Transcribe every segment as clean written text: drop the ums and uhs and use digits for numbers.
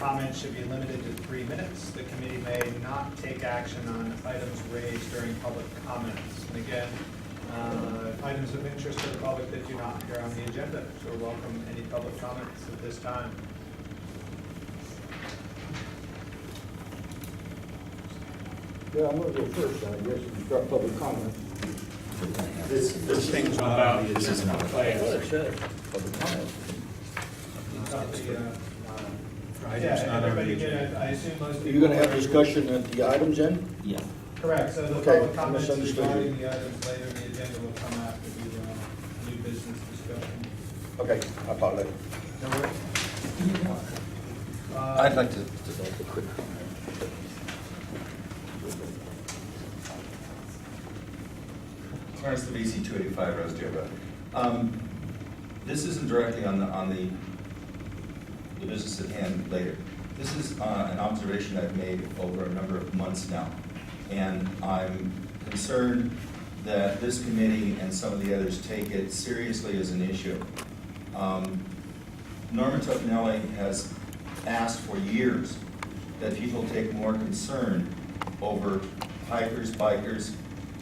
comments should be limited to 3 minutes. The committee may not take action on items raised during public comments. And again, items of interest to the public that do not appear on the agenda. So welcome any public comments at this time. Yeah, I'm going to go first, I guess, and start public comment. This thing's not about, this isn't a play. What it says, public comment. Yeah, everybody did. I assume most people. You're going to have discussion at the items end? Yeah. Correct. So the Okay, public comments misunderstood you. regarding the items later in the agenda will come after the new business discussion. Okay, I apologize. No worries. I'd like to develop a quick comment. Clarence Levisi, 285 Rosedale Road. This isn't directly on the business at hand later. This is an observation I've made over a number of months now. And I'm concerned that this committee and some of the others take it seriously as an issue. Norman Tufnelli has asked for years that people take more concern over hikers, bikers,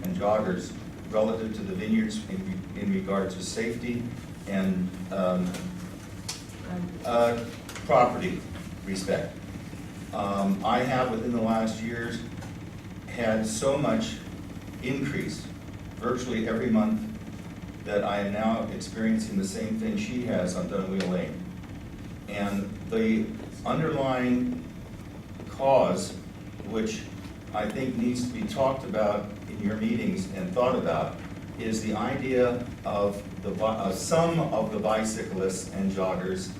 and joggers relative to the vineyards in regard to safety and property respect. I have, within the last years, had so much increase, virtually every month, that I am now experiencing the same thing she has on Dunwheel Lane. And the underlying cause, which I think needs to be talked about in your meetings and thought about, is the idea of some of the bicyclists and joggers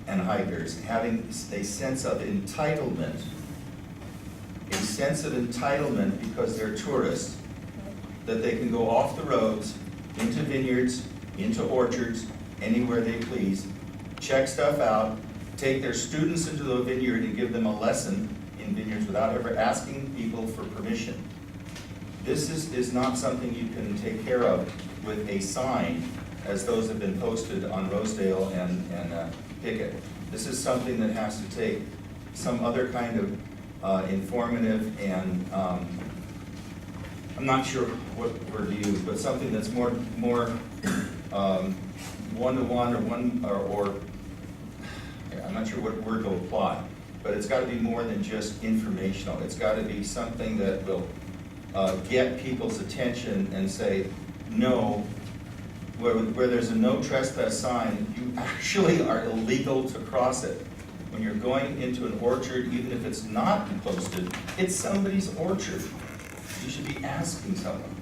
and hikers having a sense of entitlement. A sense of entitlement because they're tourists, that they can go off the roads, into vineyards, into orchards, anywhere they please, check stuff out, take their students into the vineyard and give them a lesson in vineyards without ever asking people for permission. This is not something you can take care of with a sign, as those have been posted on Rosedale and Pickett. This is something that has to take some other kind of informative and I'm not sure what word to use, but something that's more one-to-one or I'm not sure what word to apply, but it's got to be more than just informational. It's got to be something that will get people's attention and say, no, where there's a no trespass sign, you actually are illegal to cross it. When you're going into an orchard, even if it's not posted, it's somebody's orchard. You should be asking someone,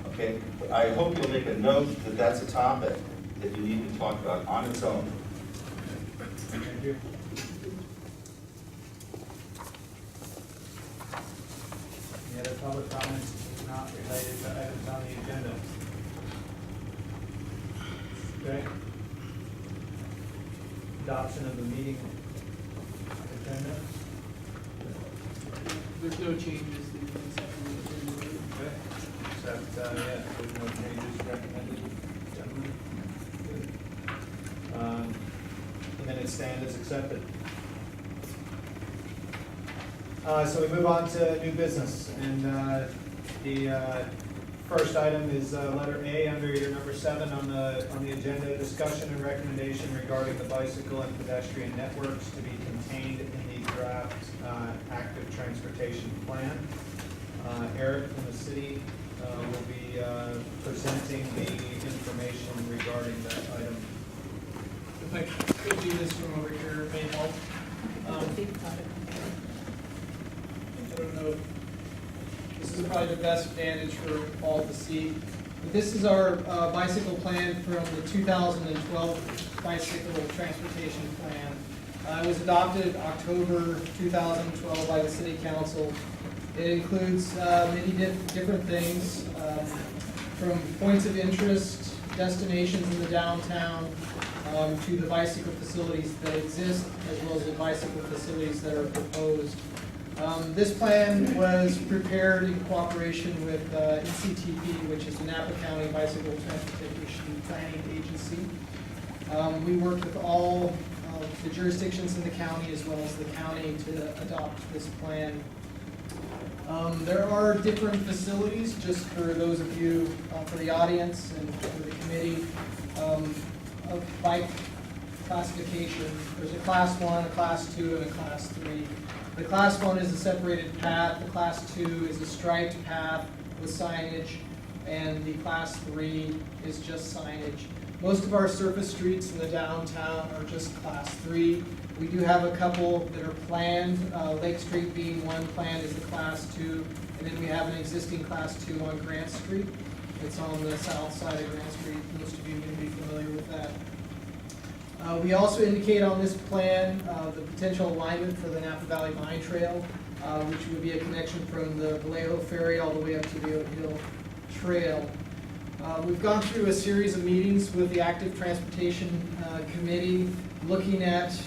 okay? I hope you'll make a note that that's a topic that you need to talk about on its own. Thank you. Any other public comments not related to items on the agenda? Okay. Adoption of the meeting agenda. There's no changes. Okay. Except, yeah, there's no changes recommended, gentlemen. Good. The minutes stand as accepted. So we move on to new business, and the first item is letter A under your number 7 on the agenda: discussion and recommendation regarding the bicycle and pedestrian networks to be contained in the draft active transportation plan. Eric from the city will be presenting the information regarding that item. If I could do this from over here, it may help. I don't know, this is probably the best vantage for all to see. But this is our bicycle plan from the 2012 bicycle transportation plan. It was adopted October 2012 by the City Council. It includes many different things, from points of interest, destinations in the downtown, to the bicycle facilities that exist, as well as the bicycle facilities that are proposed. This plan was prepared in cooperation with NCTP, which is the Napa County Bicycle Transportation Planning Agency. We worked with all the jurisdictions in the county as well as the county to adopt this plan. There are different facilities, just for those of you, for the audience and for the committee, of bike classification. There's a class 1, a class 2, and a class 3. The class 1 is a separated path, the class 2 is a striped path with signage, and the class 3 is just signage. Most of our surface streets in the downtown are just class 3. We do have a couple that are planned, Lake Street being one planned as a class 2, and then we have an existing class 2 on Grant Street. It's on the south side of Grant Street. Most of you may be familiar with that. We also indicate on this plan the potential alignment for the Napa Valley Mine Trail, which would be a connection from the Vallejo Ferry all the way up to the Oak Hill Trail. We've gone through a series of meetings with the Active Transportation Committee, looking at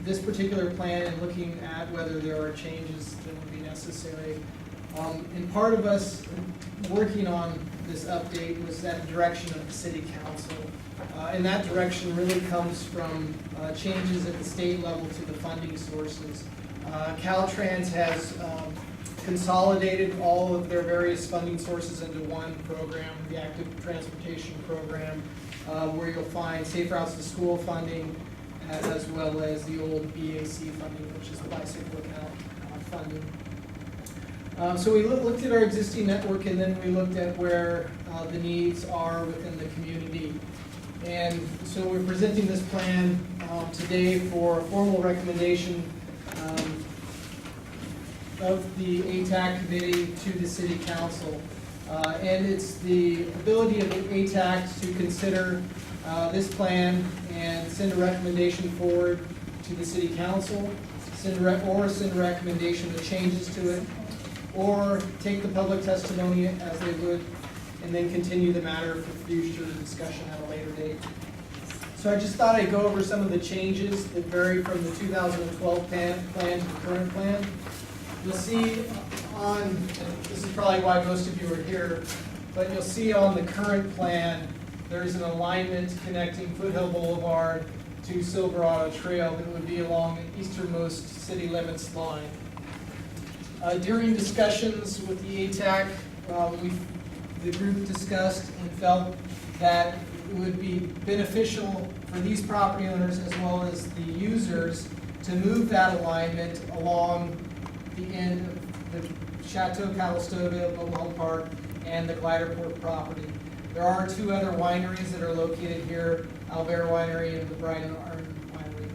this particular plan and looking at whether there are changes that would be necessary. And part of us working on this update was that direction of the City Council. And that direction really comes from changes at the state level to the funding sources. Caltrans has consolidated all of their various funding sources into one program, the Active Transportation Program, where you'll find Safe Routes to School funding, as well as the old BAC funding, which is the bicycle account funding. So we looked at our existing network, and then we looked at where the needs are within the community. And so we're presenting this plan today for formal recommendation of the ATAC committee to the City Council. And it's the ability of the ATAC to consider this plan and send a recommendation forward to the City Council, send a recommendation of changes to it, or take the public testimony as they would, and then continue the matter for future discussion at a later date. So I just thought I'd go over some of the changes that vary from the 2012 plan to the current plan. You'll see on, and this is probably why most of you are here, but you'll see on the current plan, there's an alignment connecting Foothill Boulevard to Silverado Trail that would be along the easternmost city limits line. During discussions with the ATAC, the group discussed and felt that it would be beneficial for these property owners as well as the users to move that alignment along the end of the Chateau Calistoga Mobilehome Park and the Gliderport property. There are two other wineries that are located here, Alvera Winery and the Bright and Iron Winery.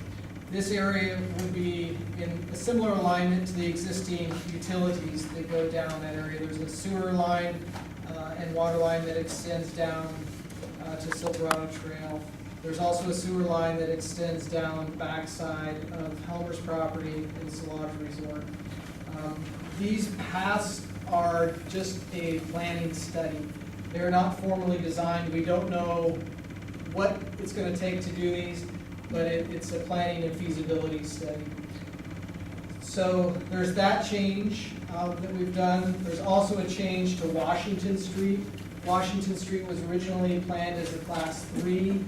This area would be in a similar alignment to the existing utilities that go down that area. There's a sewer line and water line that extends down to Silverado Trail. There's also a sewer line that extends down backside of Helmer's property and Solage Resort. These paths are just a planning study. They're not formally designed. We don't know what it's going to take to do these, but it's a planning and feasibility study. So there's that change that we've done. There's also a change to Washington Street. Washington Street was originally planned as a class 3.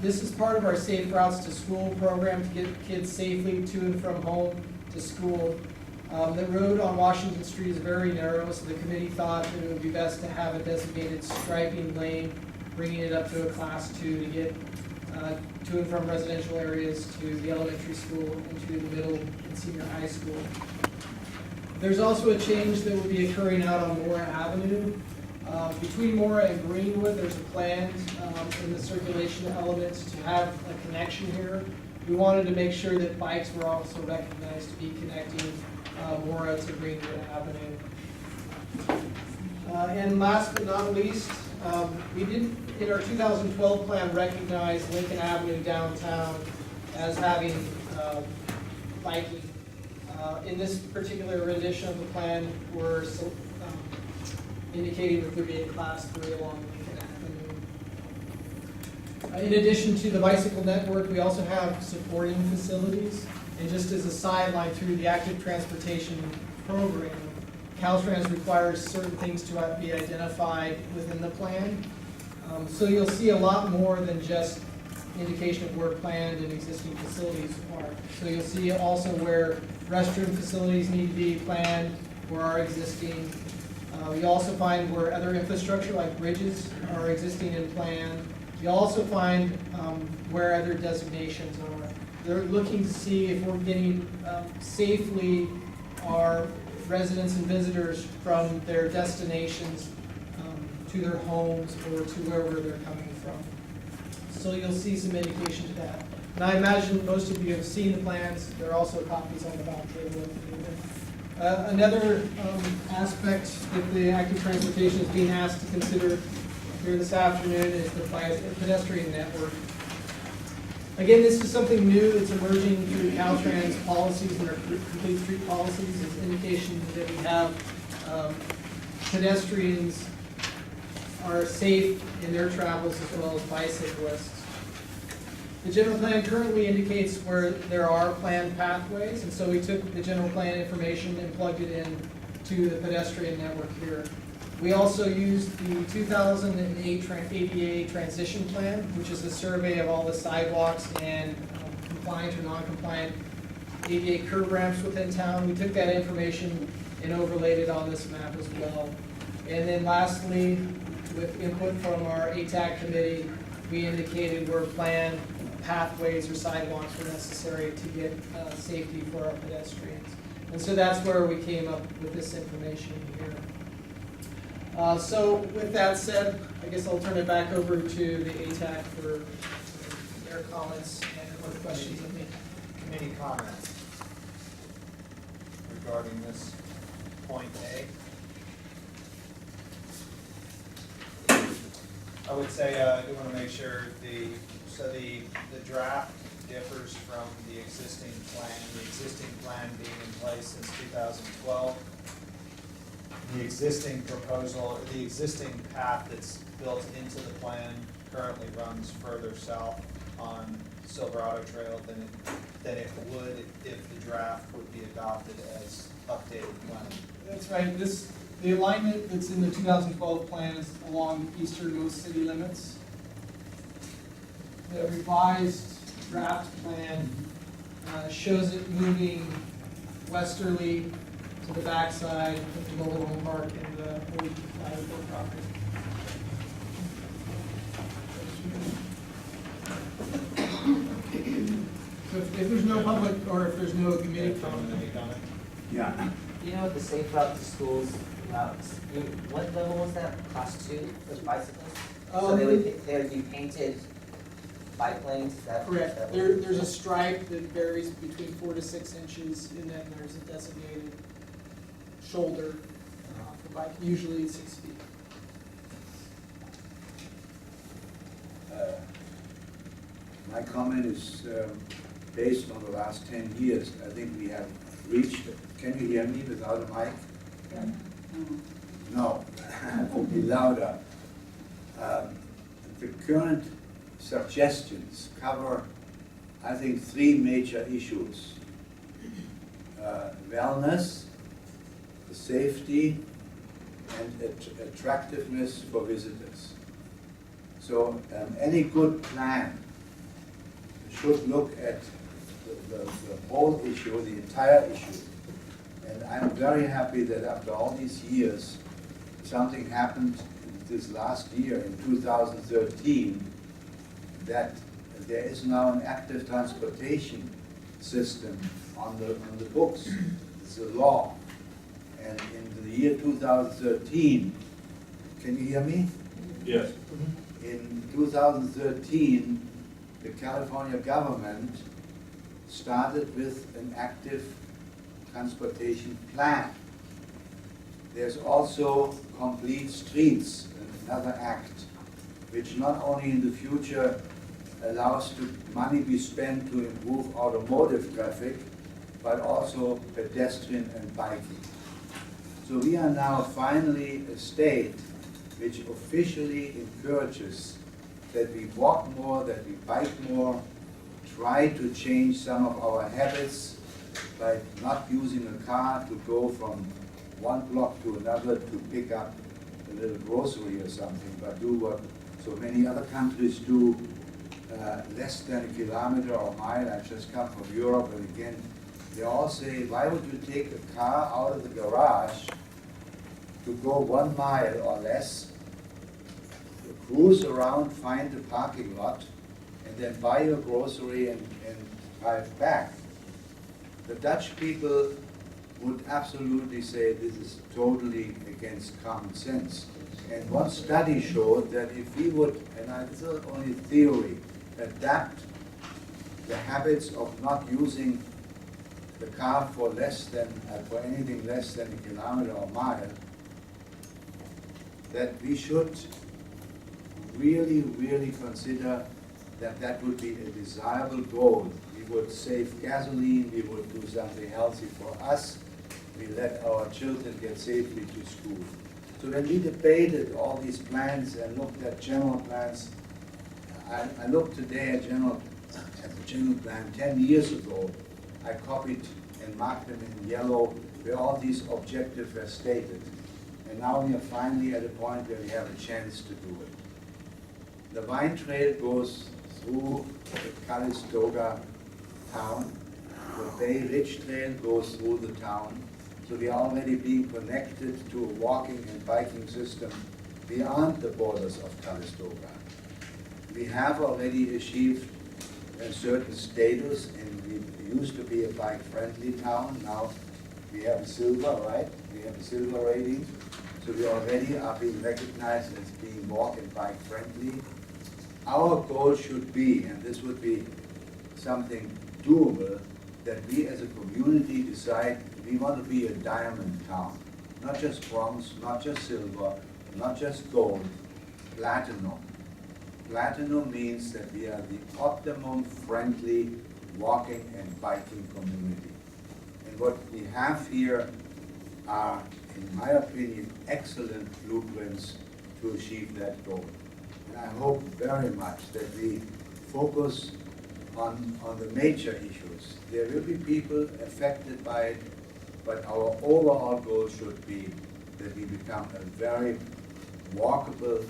This is part of our Safe Routes to School program to get kids safely to and from home to school. The road on Washington Street is very narrow, so the committee thought that it would be best to have a designated striping lane, bringing it up to a class 2 to get to and from residential areas to the elementary school and to the middle and senior high school. There's also a change that will be occurring out on Mora Avenue. Between Mora and Greenwood, there's a plan in the circulation elements to have a connection here. We wanted to make sure that bikes were also recognized to be connecting Mora to Greenwood Avenue. And last but not least, we did, in our 2012 plan, recognize Lincoln Avenue downtown as having biking. In this particular rendition of the plan, we're indicating that there be a class 3 along Lincoln Avenue. In addition to the bicycle network, we also have supporting facilities. And just as a sideline through the active transportation program, Caltrans requires certain things to be identified within the plan. So you'll see a lot more than just indication of where planned and existing facilities are. So you'll see also where restroom facilities need to be planned or are existing. You also find where other infrastructure like bridges are existing and planned. You also find where other designations are. They're looking to see if we're getting safely our residents and visitors from their destinations to their homes or to wherever they're coming from. So you'll see some indication to that. And I imagine most of you have seen the plans. There are also copies on the back table. Another aspect that the active transportation is being asked to consider here this afternoon is the pedestrian network. Again, this is something new that's emerging through Caltrans policies and our complete street policies. It's indication that we have pedestrians are safe in their travels as well as bicyclists. The general plan currently indicates where there are planned pathways, and so we took the general plan information and plugged it in to the pedestrian network here. We also used the 2008 ADA transition plan, which is a survey of all the sidewalks and compliant or non-compliant ADA curb ramps within town. We took that information and overlaid it on this map as well. And then lastly, with input from our ATAC committee, we indicated where planned pathways or sidewalks were necessary to get safety for our pedestrians. And so that's where we came up with this information here. So with that said, I guess I'll turn it back over to the ATAC for their comments and questions of me. Committee comments regarding this point A? I would say, I do want to make sure the draft differs from the existing plan being in place since 2012. The existing proposal, or the existing path that's built into the plan currently runs further south on Silverado Trail than it would if the draft would be adopted as updated plan. That's right. The alignment that's in the 2012 plan is along the easternmost city limits. The revised draft plan shows it moving westerly to the backside of the Mobilehome Park and the old Airport property. So if there's no public or if there's no committee comment, Yeah. You know, the safe route to schools, what level was that? Class 2 for bicyclists? So they would be painted bike lanes? Is that correct. that There's a stripe that varies between 4 to 6 inches, and then there's a designated shoulder for bike, usually 6 feet. My comment is based on the last 10 years. I think we have reached, can you hear me without a mic? Okay. No, be louder. The current suggestions cover, I think, 3 major issues. Wellness, safety, and attractiveness for visitors. So any good plan should look at the whole issue, the entire issue. And I'm very happy that after all these years, something happened this last year in 2013, that there is now an active transportation system on the books. It's a law. And in the year 2013, can you hear me? Yes. In 2013, the California government started with an active transportation plan. There's also Complete Streets, another act, which not only in the future allows money be spent to improve automotive traffic, but also pedestrian and biking. So we are now finally a state which officially encourages that we walk more, that we bike more, try to change some of our habits by not using a car to go from one block to another to pick up a little grocery or something, but do what so many other countries do, less than a kilometer or mile. I just come from Europe, and again, they all say, why would you take a car out of the garage to go 1 mile or less, cruise around, find a parking lot, and then buy your grocery and drive back? The Dutch people would absolutely say this is totally against common sense. And one study showed that if we would, and this is only theory, adapt the habits of not using the car for for anything less than a kilometer or mile, that we should really, really consider that that would be a desirable goal. We would save gasoline, we would do something healthy for us, we let our children get safely to school. So when we debated all these plans and looked at general plans, I looked today at the general plan 10 years ago. I copied and marked them in yellow where all these objectives were stated. And now we are finally at a point where we have a chance to do it. The Vine Trail goes through the Calistoga town. The Bay Ridge Trail goes through the town. So we are already being connected to a walking and biking system beyond the borders of Calistoga. We have already achieved a certain status, and we used to be a bike-friendly town. Now we have a silver, right? We have a silver rating. So we already are being recognized as being walk and bike-friendly. Our goal should be, and this would be something doable, that we as a community decide we want to be a diamond town. Not just bronze, not just silver, not just gold, platinum. Platinum means that we are the optimum friendly walking and biking community. And what we have here are, in my opinion, excellent blueprints to achieve that goal. And I hope very much that we focus on the major issues. There will be people affected by it, but our overall goal should be that we become a very walkable,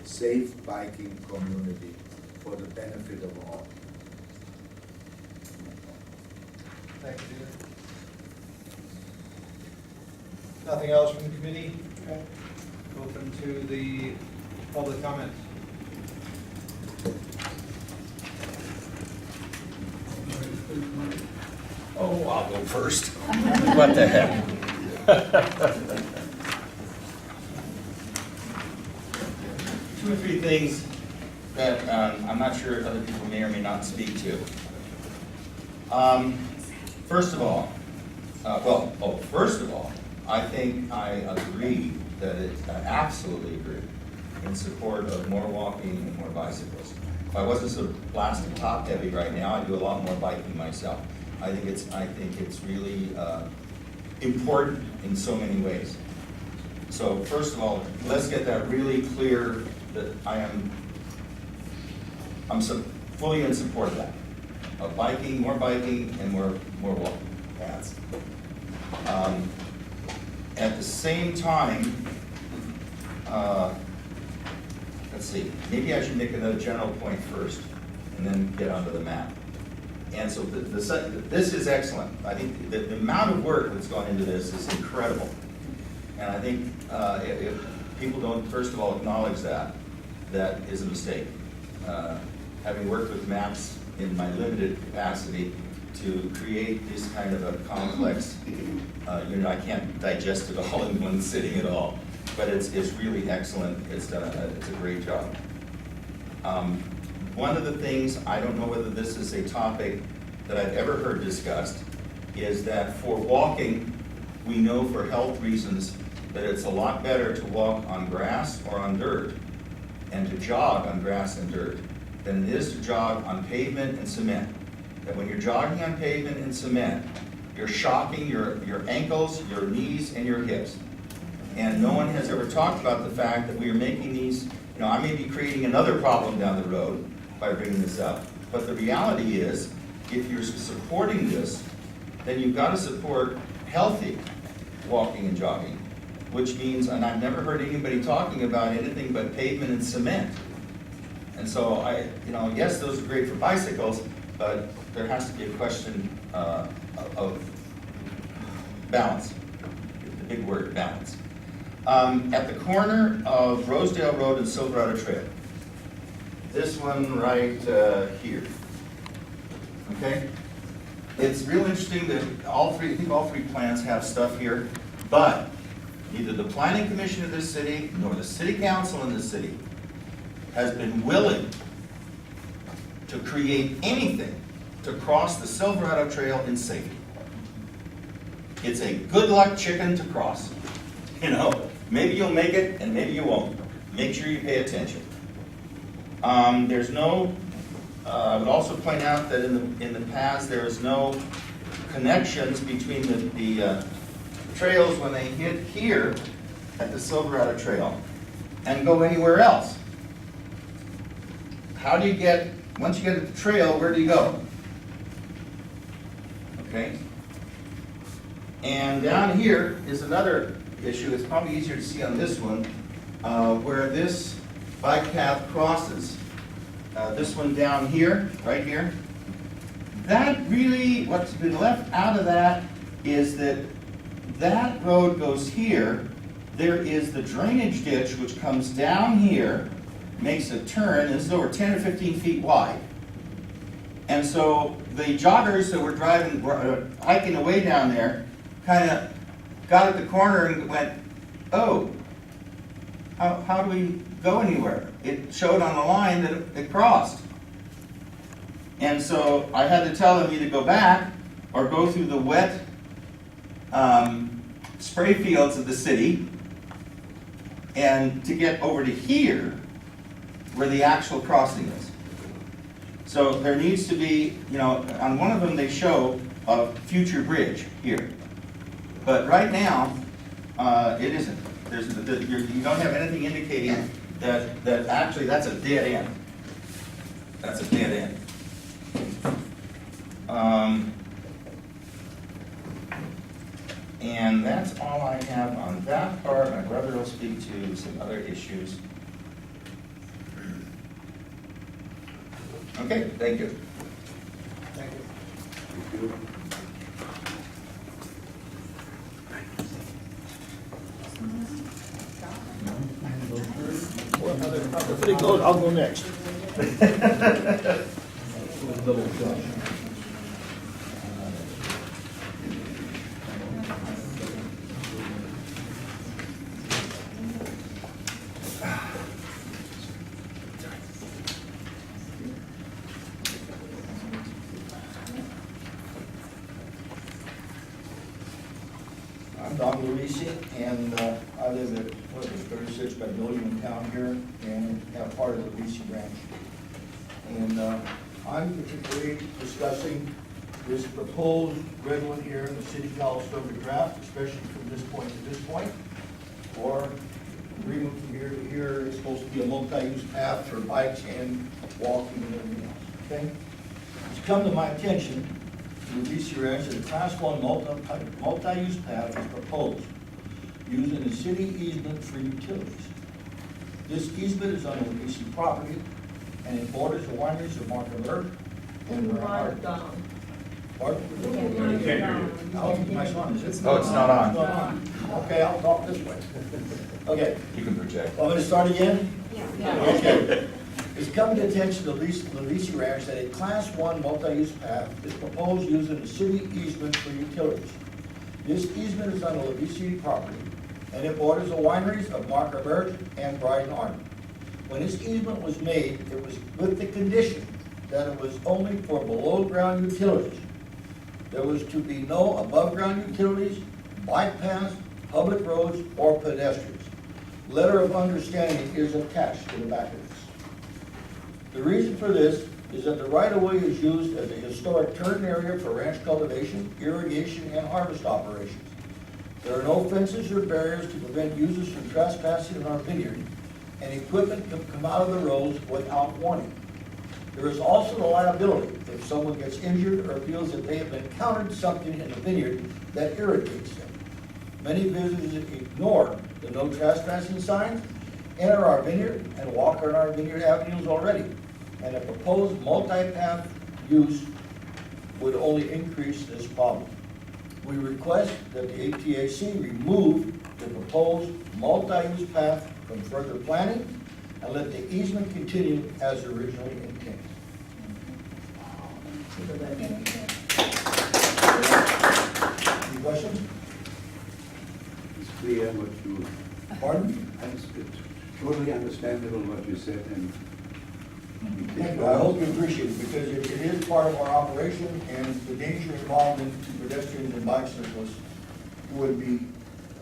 safe biking community for the benefit of all. Thank you, David. Nothing else from the committee? Okay. Open to the public comment. Oh, I'll go first. What the heck? Two or three things that I'm not sure other people may or may not speak to. First of all, I think I agree that I absolutely agree in support of more walking and more bicycles. If I wasn't so blasted top heavy right now, I'd do a lot more biking myself. I think it's really important in so many ways. So first of all, let's get that really clear that I'm fully in support of that. Of biking, and more walking paths. At the same time, let's see, maybe I should make another general point first and then get onto the map. And so this is excellent. I think the amount of work that's gone into this is incredible. And I think if people don't, first of all, acknowledge that is a mistake. Having worked with maps in my limited capacity to create this kind of a complex unit, I can't digest it all in one sitting at all. But it's really excellent. It's a great job. One of the things, I don't know whether this is a topic that I've ever heard discussed, is that for walking, we know for health reasons that it's a lot better to walk on grass or on dirt and to jog on grass and dirt than it is to jog on pavement and cement. That when you're jogging on pavement and cement, you're shocking your ankles, your knees, and your hips. And no one has ever talked about the fact that we are making these, I may be creating another problem down the road by bringing this up. But the reality is, if you're supporting this, then you've got to support healthy walking and jogging, which means, and I've never heard anybody talking about anything but pavement and cement. And so yes, those are great for bicycles, but there has to be a question of balance, the big word, balance. At the corner of Rosedale Road and Silverado Trail, this one right here, okay? It's real interesting that I think all three plans have stuff here, but neither the planning commission of this city nor the city council in this city has been willing to create anything to cross the Silverado Trail in safety. It's a good luck chicken to cross. Maybe you'll make it and maybe you won't. Make sure you pay attention. There's no, I would also point out that in the past there is no connections between the trails when they hit here at the Silverado Trail and go anywhere else. How do you get, once you get at the trail, where do you go? Okay? And down here is another issue, it's probably easier to see on this one, where this bike path crosses. This one down here, right here. That really, what's been left out of that is that that road goes here. There is the drainage ditch which comes down here, makes a turn, this is over 10 or 15 feet wide. And so the joggers that were hiking away down there kind of got at the corner and went, oh, how do we go anywhere? It showed on the line that it crossed. And so I had to tell them either go back or go through the wet spray fields of the city and to get over to here where the actual crossing is. So there needs to be, on one of them they show a future bridge here. But right now, it isn't. You don't have anything indicating that actually that's a dead end. That's a dead end. And that's all I have on that part. My brother will speak to some other issues. Okay, thank you. Thank you. Thank you. I'll go next. I'm Don Luisi, and I live at 36 by building in town here, and have part of the Luisi Ranch. And I'm particularly discussing this proposed red one here in the City Calistoga draft, especially from this point to this point, or agreement from here to here. It's supposed to be a multi-use path for bikes and walking and everything else, okay? It's come to my attention, the Luisi Ranch, that a Class 1 multi-use path is proposed using the city easement for utilities. This easement is on the Luisi property, and it borders the wineries of Market and Bernard. Pardon? Oh, my son, is it? Oh, it's not on. It's not on. Okay, I'll talk this way. Okay, You can project. I'm gonna start again? Yeah. Okay. It's come to the attention of the Luisi Ranch that a Class 1 multi-use path is proposed using the city easement for utilities. This easement is on the Luisi property, and it borders the wineries of Mark Robert and Bryden Arden. When this easement was made, it was with the condition that it was only for below-ground utilities. There was to be no above-ground utilities, bike paths, public roads, or pedestrians. Letter of understanding is attached to the back of this. The reason for this is that the right-of-way is used as a historic turn area for ranch cultivation, irrigation, and harvest operations. There are no fences or barriers to prevent users from trespassing on our vineyard, and equipment can come out of the roads without warning. There is also the liability if someone gets injured or feels that they have encountered something in the vineyard that irritates them. Many visitors ignore the no trespassing signs enter our vineyard and walk on our vineyard avenues already. And a proposed multi-path use would only increase this problem. We request that the ATAC remove the proposed multi-use path from further planning and let the easement continue as originally intended. Any questions? It's clear what you, Pardon? it's totally understandable what you said, and Thank you. I hope you appreciate it, because it is part of our operation, and the danger involved in pedestrians and bicyclists would be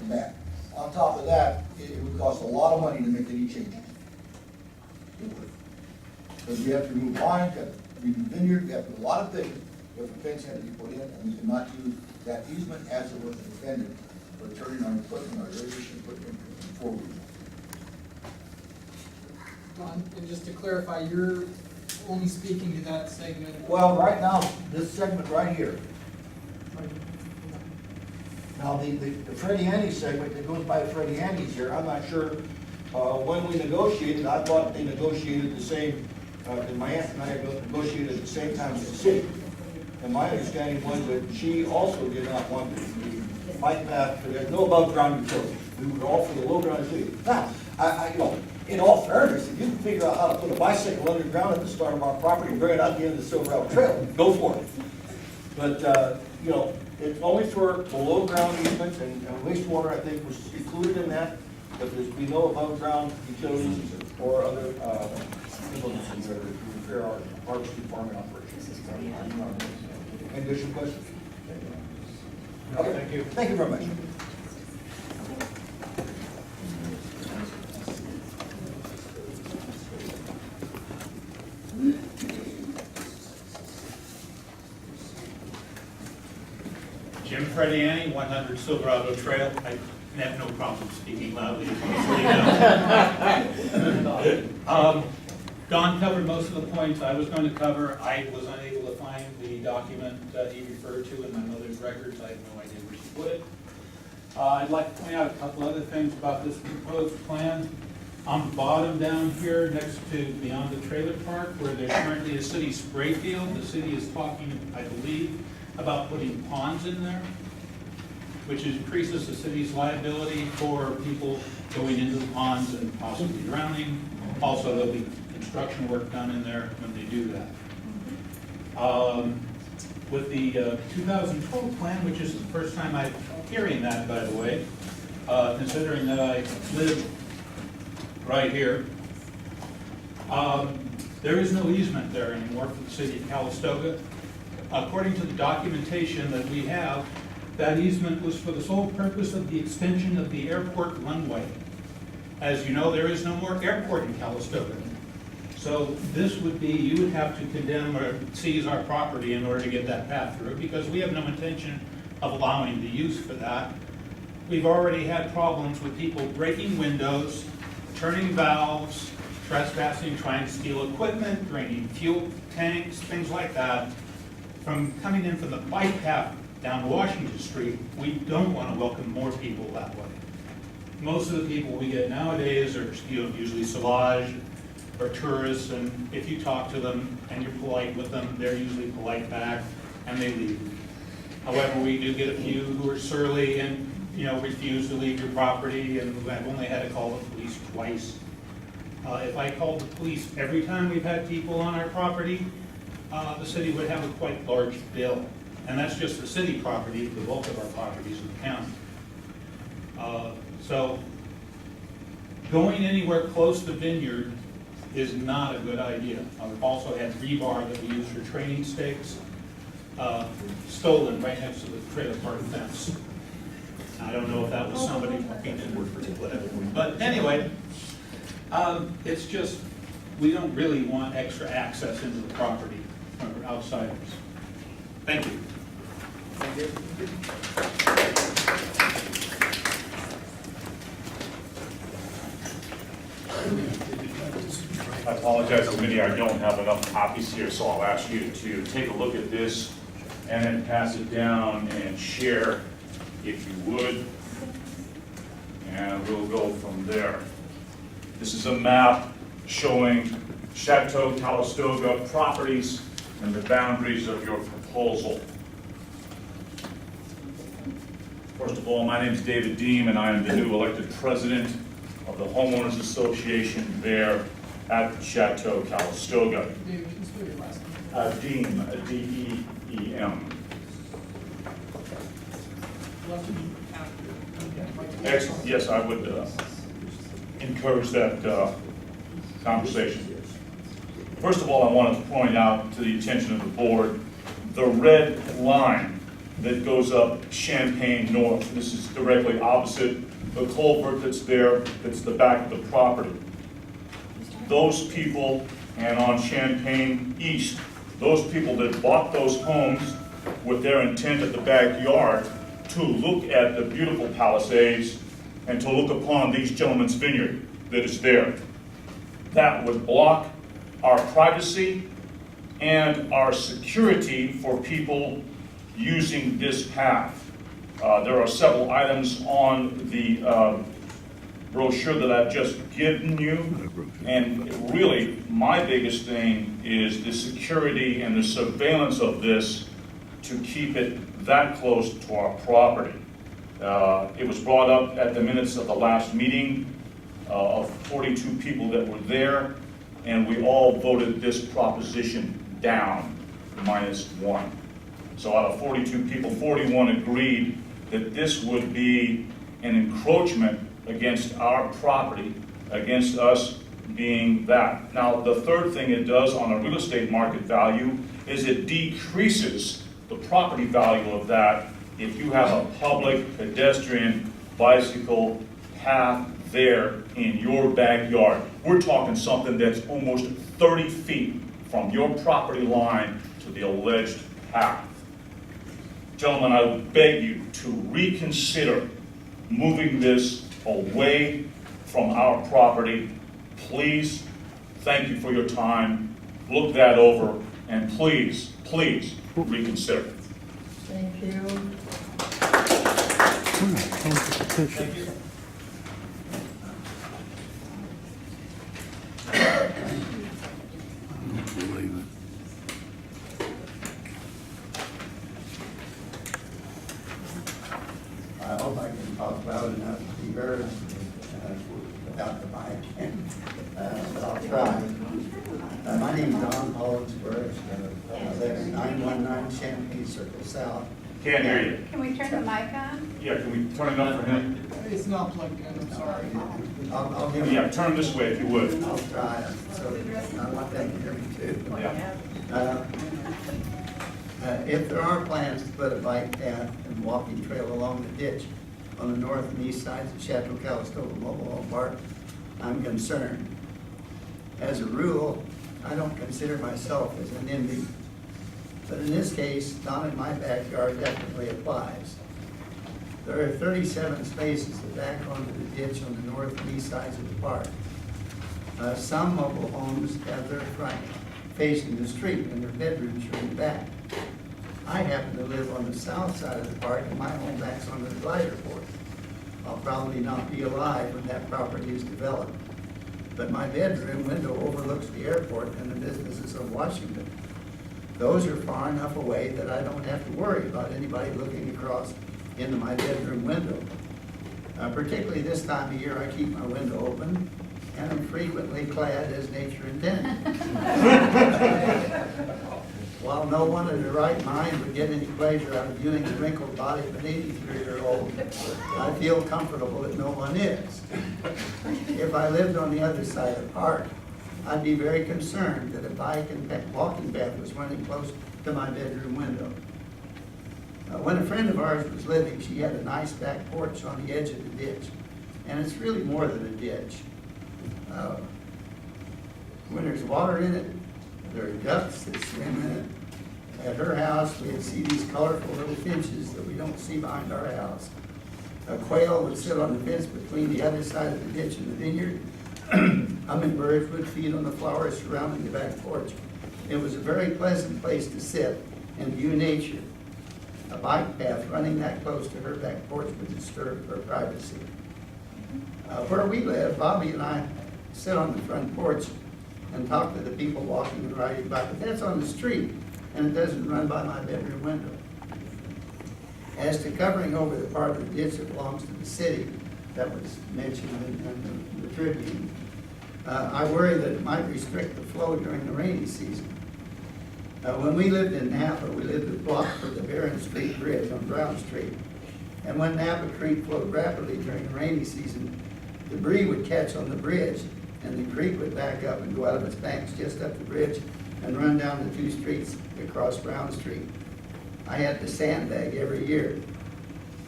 bad. On top of that, it would cost a lot of money to make any changes. It would. Because we have to remove lines, we have to remove vineyard, we have to do a lot of things, if a fence had to be put in, and we cannot use that easement as it was intended for turning our equipment, our irrigation equipment forward. Don, and just to clarify, you're only speaking to that segment. Well, right now, this segment right here. Now, the Freddie Annie segment that goes by Freddie Annie's here, I'm not sure, when we negotiated, I thought they negotiated the same, and my aunt and I negotiated at the same time as the city. And my understanding was that she also did not want the bike path, there's no above ground utilities. We were all for the low ground utilities. Now, you know, in all fairness, if you can figure out how to put a bicycle underground at the start of our property and bring it out the end of the Silver Elk Trail, go for it. But, you know, it's only for below ground easements, and wastewater, I think, was included in that, but there's be no above ground utilities or other, implements that repair our harvesting farming operations. Any additional questions? No, thank you. Thank you very much. Jim Frediani, 100 Silverado Trail. I have no problem speaking loudly. Don covered most of the points I was going to cover. I was unable to find the document that he referred to in my mother's records. I have no idea where she put it. I'd like to point out a couple other things about this proposed plan. On the bottom down here, next to beyond the trailer park, where there's currently a city spray field, the city is talking, I believe, about putting ponds in there, which increases the city's liability for people going into the ponds and possibly drowning. Also, there'll be construction work done in there when they do that. With the 2012 plan, which is the first time I'm hearing that, by the way, considering that I live right here, there is no easement there anymore for the city of Calistoga. According to the documentation that we have, that easement was for the sole purpose of the extension of the airport runway. As you know, there is no more airport in Calistoga. So this would be, you would have to condemn or seize our property in order to get that path through, because we have no intention of allowing the use for that. We've already had problems with people breaking windows, turning valves, trespassing, trying to steal equipment, draining fuel tanks, things like that. From coming in from the bike path down Washington Street, we don't want to welcome more people that way. Most of the people we get nowadays are usually Sauvage or tourists, and if you talk to them and you're polite with them, they're usually polite back and they leave. However, we do get a few who are surly and refuse to leave your property, and I've only had to call the police twice. If I called the police every time we've had people on our property, the city would have a quite large bill. And that's just the city property, the bulk of our properties in the county. So going anywhere close to vineyard is not a good idea. We've also had rebar that we use for training stakes, stolen right next to the trailer park fence. I don't know if that was somebody walking in or whatever. But anyway, it's just, we don't really want extra access into the property from outsiders. Thank you. Thank you. I apologize, committee, I don't have enough copies here, so I'll ask you to take a look at this and then pass it down and share if you would, and we'll go from there. This is a map showing Chateau Calistoga properties and the boundaries of your proposal. First of all, my name is David Deem, and I am the new elected president of the Homeowners Association there at Chateau Calistoga. David, can you spell your last name? Deem, D-E-E-M. Left name after. Excellent, yes, I would encourage that conversation. First of all, I want to point out to the attention of the board, the red line that goes up Champaign North. This is directly opposite the culvert that's there, that's the back of the property. Those people, and on Champaign East, those people that bought those homes with their intent at the backyard to look at the beautiful Palisades and to look upon these gentlemen's vineyard that is there. That would block our privacy and our security for people using this path. There are several items on the brochure that I've just given you, and really my biggest thing is the security and the surveillance of this to keep it that close to our property. It was brought up at the minutes of the last meeting of 42 people that were there, and we all voted this proposition down, -1. So out of 42 people, 41 agreed that this would be an encroachment against our property, against us being that. Now, the third thing it does on a real estate market value is it decreases the property value of that if you have a public pedestrian bicycle path there in your backyard. We're talking something that's almost 30 feet from your property line to the alleged path. Gentlemen, I would beg you to reconsider moving this away from our property. Please, thank you for your time. Look that over, and please, please reconsider. Thank you. Thank you. I hope I can talk loud enough to be heard without the mic. But I'll try. My name is Don Hollinsworth. I live at 919 Champaign Circle South. Can't hear you. Can we turn the mic on? Yeah, can we turn it up for him? It's not plugged in, I'm sorry. I'll give Yeah, you. turn this way if you would. I'll try. So I want them to hear me too. Yeah. If there are plans to put a bike path and walking trail along the ditch on the north and east sides of Chateau Calistoga Mobilehome Park, I'm concerned. As a rule, I don't consider myself as an NIMBY, but in this case, down in my backyard definitely applies. There are 37 spaces that back onto the ditch on the north and east sides of the park. Some mobile homes have their front facing the street and their bedrooms are in the back. I happen to live on the south side of the park and my home backs onto the glider port. I'll probably not be alive when that property is developed. But my bedroom window overlooks the airport and the businesses of Washington. Those are far enough away that I don't have to worry about anybody looking across into my bedroom window. Particularly this time of year, I keep my window open and I'm frequently clad as nature intended. While no one in their right mind would get any pleasure out of viewing the wrinkled body of an 83-year-old, I feel comfortable that no one is. If I lived on the other side of the park, I'd be very concerned that a bike and walking path was running close to my bedroom window. When a friend of ours was living, she had a nice back porch on the edge of the ditch, and it's really more than a ditch. When there's water in it, there are ducks that swim in it. At her house, we'd see these colorful little finches that we don't see behind our house. A quail would sit on the fence between the other side of the ditch and the vineyard. Hummingbirds would feed on the flowers surrounding the back porch. It was a very pleasant place to sit and view nature. A bike path running that close to her back porch would disturb her privacy. Where we live, Bobby and I sit on the front porch and talk to the people walking and riding by, but that's on the street, and it doesn't run by my bedroom window. As to covering over the part of the ditch that belongs to the city, that was mentioned in the Tribune, I worry that it might restrict the flow during the rainy season. When we lived in Napa, we lived a block from the Barron Street Bridge on Brown Street. And when Napa Creek flowed rapidly during the rainy season, debris would catch on the bridge, and the creek would back up and go out of its banks just up the bridge and run down the 2 streets across Brown Street. I had to sandbag every year.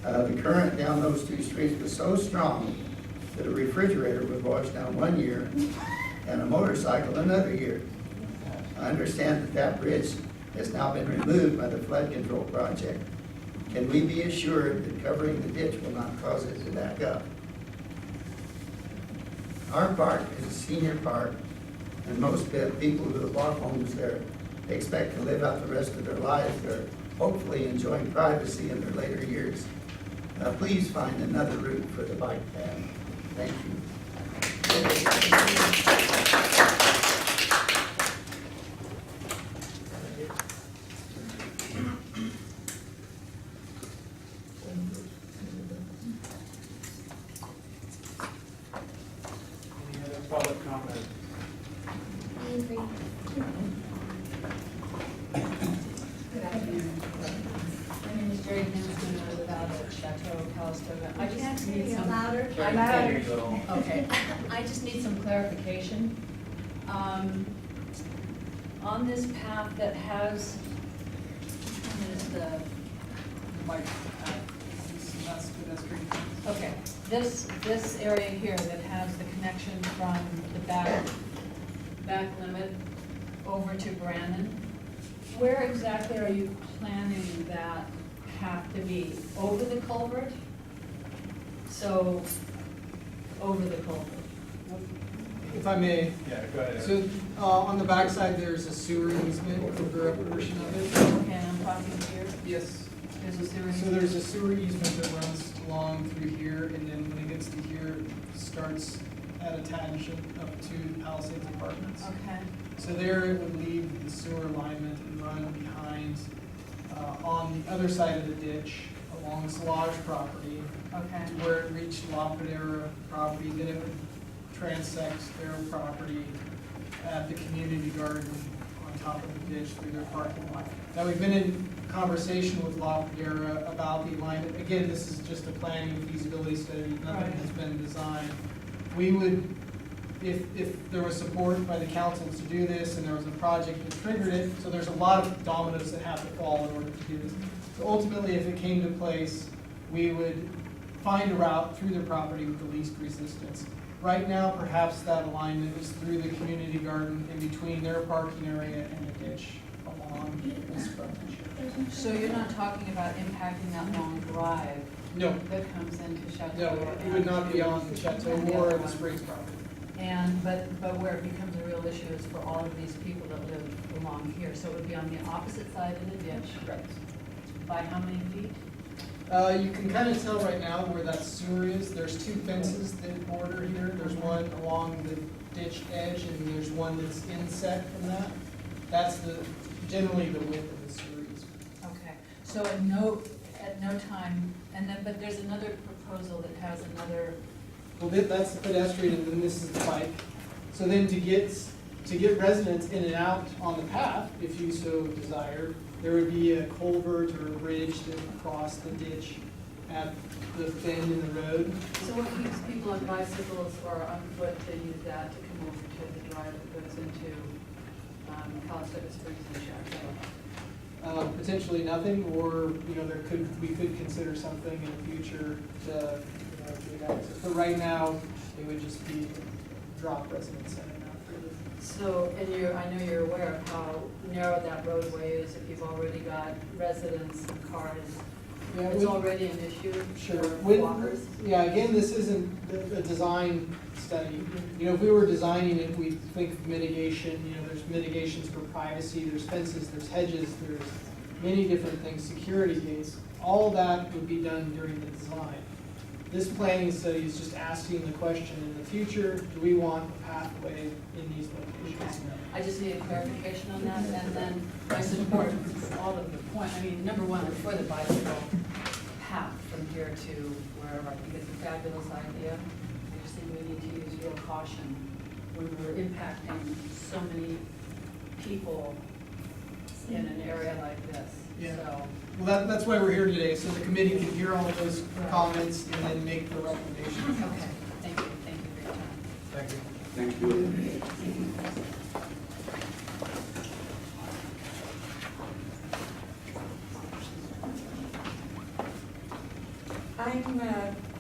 The current down those 2 streets was so strong that a refrigerator would wash down 1 year and a motorcycle another year. I understand that that bridge has now been removed by the flood control project. Can we be assured that covering the ditch will not cause it to back up? Our park is a senior park, and most people who have bought homes there expect to live out the rest of their lives there, hopefully enjoying privacy in their later years. Please find another route for the bike path. Thank Any other public comment? Good afternoon. My name is Jerry Hanson, I live out at Chateau Calistoga. I just need some. Louder. Louder. Okay. I just need some clarification. On this path that has, is the, That's pedestrian. okay, this area here that has the connection from the back limit over to Brandon, where exactly are you planning that path to be? Over the culvert? So, over the culvert. If I may, Yeah, go ahead. so on the backside, there's a sewer easement over a portion of it. Okay, I'm talking here. Yes. There's a sewer. So there's a sewer easement that runs along through here, and then when it gets to here, it starts at a tangent up to Palisades Apartments. Okay, So there it would leave the sewer alignment and run behind, on the other side of the ditch, along Solage property, okay, where it reached La Padera property, then it would transect their property at the community garden on top of the ditch through their parking lot. Now, we've been in conversation with La Padera about the alignment. Again, this is just a planning feasibility study, nothing Right. has been designed. We would, if there was support by the council to do this and there was a project that triggered it, so there's a lot of dominoes that have to fall in order to do this. So ultimately, if it came to place, we would find a route through their property with the least resistance. Right now, perhaps that alignment is through the community garden in between their parking area and the ditch along this frontage. so you're not talking about impacting that long drive No, that comes into Chateau? no, it would not be on the Chateau or the Springs property. And, but where it becomes a real issue is for all of these people that live along here, so it would be on the opposite side of the ditch. Correct. By how many feet? You can kind of tell right now where that sewer is. There's 2 fences that border here. There's one along the ditch edge, and there's one that's inset from that. That's generally the width of the sewer easement. Okay, so at no time, and then, but there's another proposal that has another, Well, that's the pedestrian, and then this is the bike. So then to get residents in and out on the path, if you so desire, there would be a culvert or a bridge that would cross the ditch at the bend in the road. so what keeps people on bicycles or on foot to use that to come over to the drive that goes into Calistoga Springs and Chateau? Potentially nothing, or, we could consider something in the future to, do that. But right now, it would just be drop residents in and out for the. So, and I know you're aware of how narrow that roadway is, if you've already got residents and cars. Yeah, It's already an issue Sure. for walkers. Yeah, again, this isn't a design study. If we were designing it, we'd think of mitigation, there's mitigations for privacy, there's fences, there's hedges, there's many different things, security gates. All that would be done during the design. This planning study is just asking the question, in the future, do we want a pathway in these locations? I just need a clarification on that, and then I support all of the point, I mean, number one, I'm for the bicycle path from here to wherever. I think it's a fabulous idea. I just think we need to use real caution when we're impacting so many people in an area like this, Yeah. so. Well, that's why we're here today, so the committee can hear all of those comments and then make the recommendations. Okay, thank you for your time. Thank you. Thank you. I'm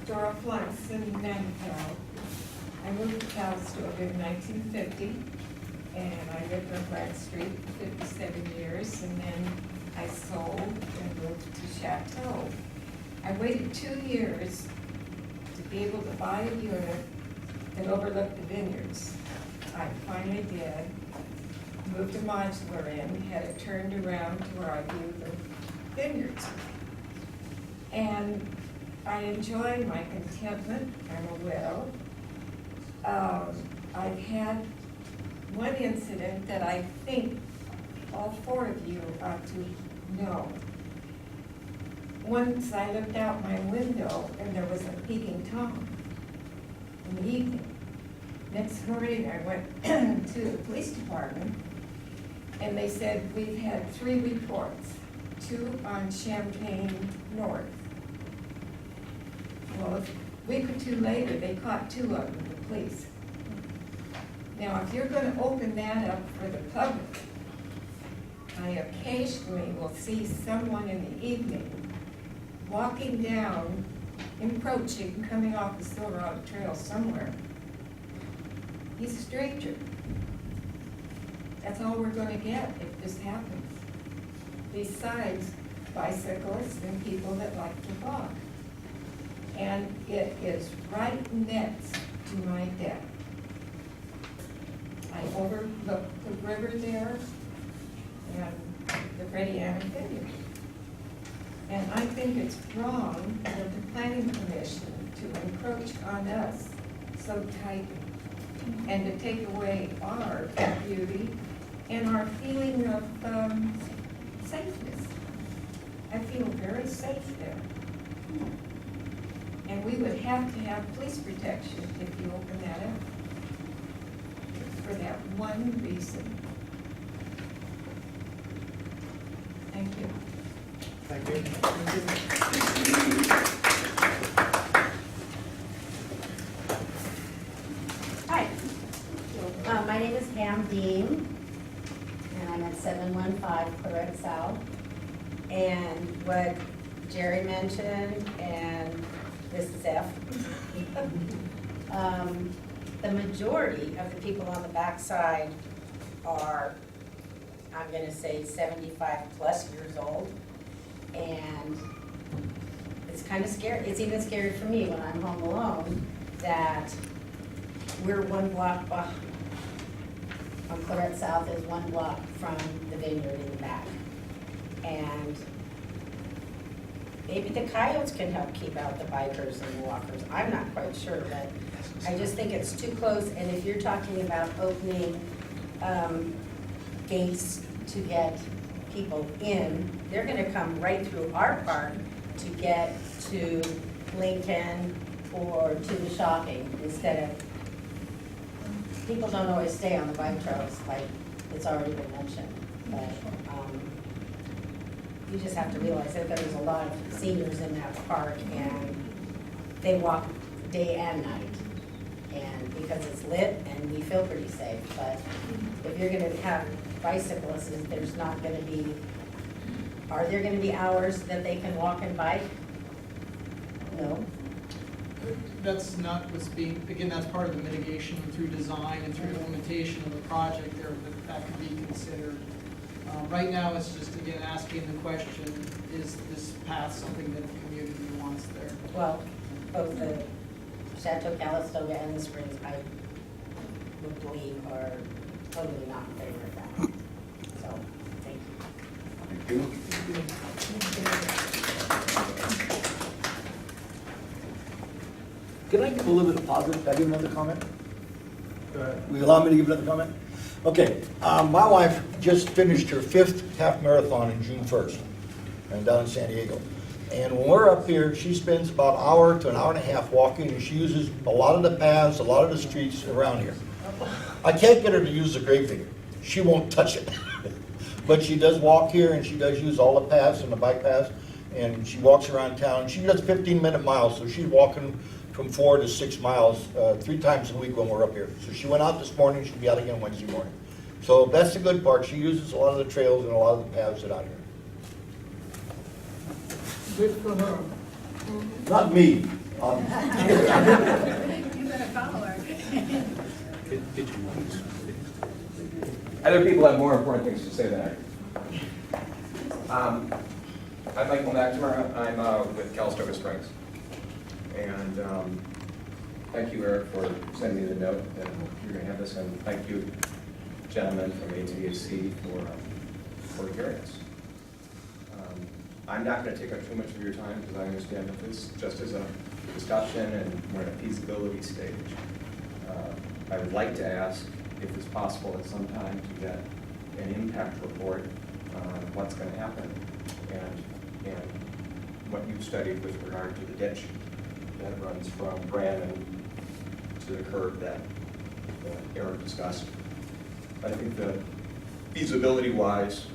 Dora Flux in Mankato. I moved to Calistoga in 1950, and I lived on Brad Street for 57 years, and then I sold and moved to Chateau. I waited 2 years to be able to buy a unit that overlooked the vineyards. I finally did. Moved to Modular Inn, had it turned around to where I viewed the vineyards. And I enjoy my contentment. I'm a widow. I've had one incident that I think all four of you ought to know. Once I looked out my window and there was a peeping Tom in the evening. Next morning I went to the police department and they said, we've had 3 reports, 2 on Champaign North. Well, a week or 2 later, they caught 2 of them, the police. Now, if you're gonna open that up for the public, I occasionally will see someone in the evening walking down, encroaching, coming off the Silverado Trail somewhere. He's a stranger. That's all we're gonna get if this happens. Besides bicyclists and people that like to walk. And it is right next to my deck. I overlook the river there and the Freddie Anna Vineyard. And I think it's wrong for the planning commission to encroach on us so tightly and to take away our beauty and our feeling of safeness. I feel very safe there. And we would have to have police protection if you open that up. For that one reason. Thank you. Thank you. Hi, my name is Pam Dean, and I'm at 715 Clarette South. And what Jerry mentioned, and this is F, the majority of the people on the backside are, I'm gonna say 75 plus years old. And it's kind of scary, it's even scary for me when I'm home alone, that we're 1 block on Clarette South is 1 block from the vineyard in the back. And maybe the coyotes can help keep out the bikers and the walkers. I'm not quite sure, but I just think it's too close. And if you're talking about opening gates to get people in, they're gonna come right through our park to get to Lincoln or to the shopping instead of, people don't always stay on the bike trails like it's already been mentioned. But you just have to realize that there's a lot of seniors in that park and they walk day and night. And because it's lit and we feel pretty safe, but if you're gonna have bicyclists, there's not gonna be, are there gonna be hours that they can walk and bike? No. That's not what's being, again, that's part of the mitigation through design and through implementation of the project there, that could be considered. Right now, it's just, again, asking the question, is this path something that the community wants there? Well, both the Chateau Calistoga and the Springs, I would believe are totally not in favor of that. So, thank you. Thank you. Can I give a little bit of positive, can I give another comment? Go ahead. Will you allow me to give another comment? Okay, my wife just finished her 5th half marathon in June 1st, and down in San Diego. And when we're up here, she spends about an hour to an hour and a half walking, and she uses a lot of the paths, a lot of the streets around here. I can't get her to use the grave digger. She won't touch it. But she does walk here, and she does use all the paths and the bike paths, and she walks around town. She does 15-minute miles, so she's walking from 4 to 6 miles 3 times a week when we're up here. So she went out this morning, she'll be out again Wednesday morning. So that's the good part. She uses a lot of the trails and a lot of the paths that are out here. Good for her. Not me. You better follow her. Other people have more important things to say than I do. I'm Michael McNamara. I'm with Calistoga Springs. And thank you, Eric, for sending me the note that you're going to have this. And thank you, gentlemen from ATAC, for hearing us. I'm not going to take up too much of your time because I understand that this just is a discussion and we're in a feasibility stage. I would like to ask if it's possible at some time to get an impact report on what's going to happen and what you've studied with regard to the ditch that runs from Brandon to the curb that Eric discussed. I think that feasibility-wise,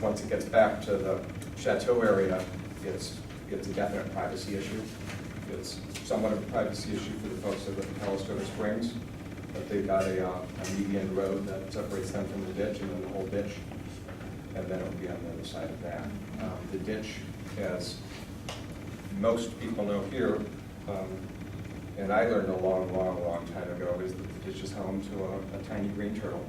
once it gets back to the Chateau area, it's a definite privacy issue. It's somewhat of a privacy issue for the folks that live in Calistoga Springs, but they've got a median road that separates them from the ditch and then the whole ditch, and then it'll be on the other side of that. The ditch, as most people know here, and I learned a long time ago, is that the ditch is home to a tiny green turtle.